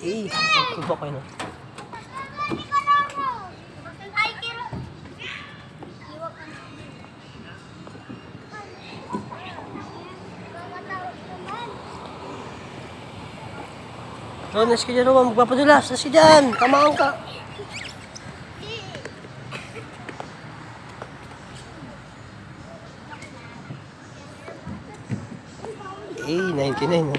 Eh, iba kayo na. Ronas ka dyan naman, magpapadulas. Nas ka dyan, tamaan ka. Eh, 99 no?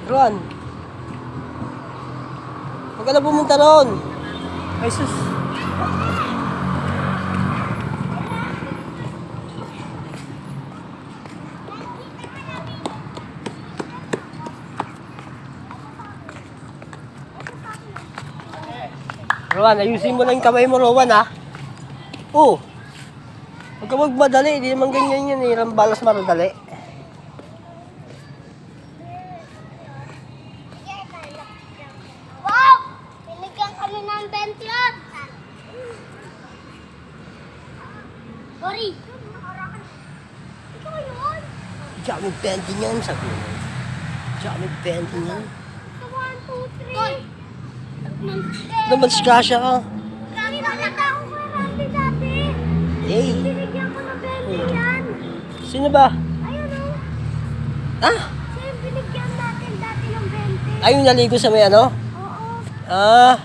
Ruan, huwag ka na pumunta roon. Ay sus. Rowan, ayusin mo lang yung kamay mo, Rowan, ha? Oo. Huwag ka magmadali, hindi naman ganyan yan, eh. Balas maradali. Wow! Binigyan kami ng 20 yun! Sorry! Ikaw yun? Diyan may pending yan, sabi mo. Diyan may pending yan. 1, 2, 3! Naman skasya ka. Kami nakita ko kay Randy dati! Eh, Binigyan ko ng 20 yan! sino ba? Ayun o! Ah, Siya yung binigyan natin dati ng 20. ayun naligo sa may ano? Oo! Ah,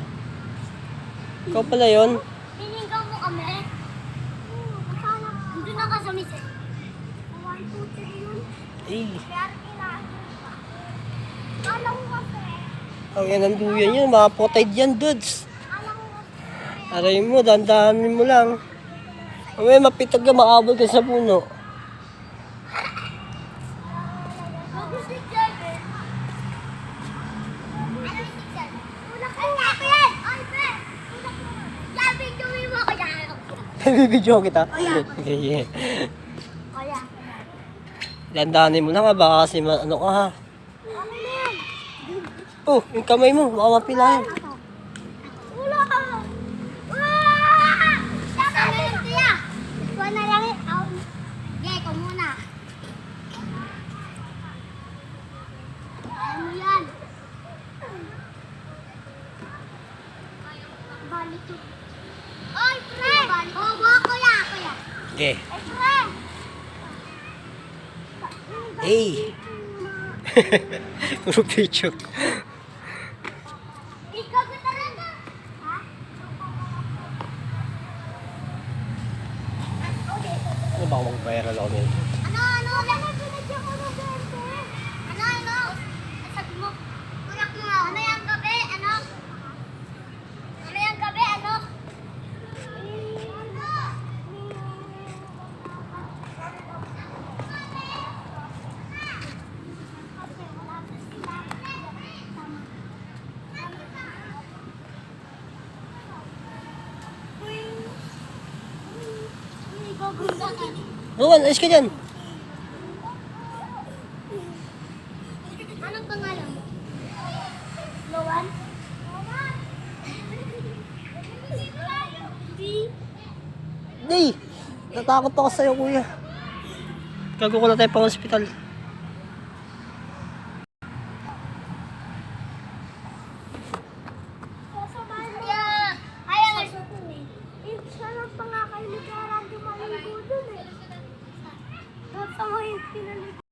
ikaw pala yun. Binigyan mo kami? Oo, akala ko. Hindi na ka sa mise. 1, 2, 3 yun. Eh, Kaya kailangan pa. Akala ko kasi. ang yan ang duyan yun, mga potay dyan, dudes. Akala ko kasi. Aray mo, dandahanin mo lang. May mapitag ka, makabot ka sa puno. Bago si Jen eh. Ano si Jen? Ulak mo nga ako yan! Ay, be! Ulak mo nga. Sabi, gawin mo ko yan. Bibidyo kita. Okay, yeah. Kaya. Dandahanin mo lang ha, baka kasi ano ka ha. Ano yan? Oh, yung kamay mo, baka mapilayan. Ulak ka! Wah! Sabi, tiya! Ikaw na lang eh. Yeah, ikaw muna. Ano yan? Balik to. Oy, pre! Oh, kuya, kuya. Okay. Ay, pre! Hey! Puro picture. Ikaw ko talaga. Ha? Ano ba kung mag-viral ako nito? Ano? Binigyan ko ng 20. Ano? Sabi mo, unak mo nga. Ano yung gabi? Ano? Ano yung gabi? Ano? Rowan, ayos ka dyan. Anong pangalan mo? Lowan? Day! Natakot ako sa'yo, kuya. Gago ko na tayo pang hospital. Sarap pa nga kayo ni Randy maligo dun eh. Sarap pa nga yung pinaligo.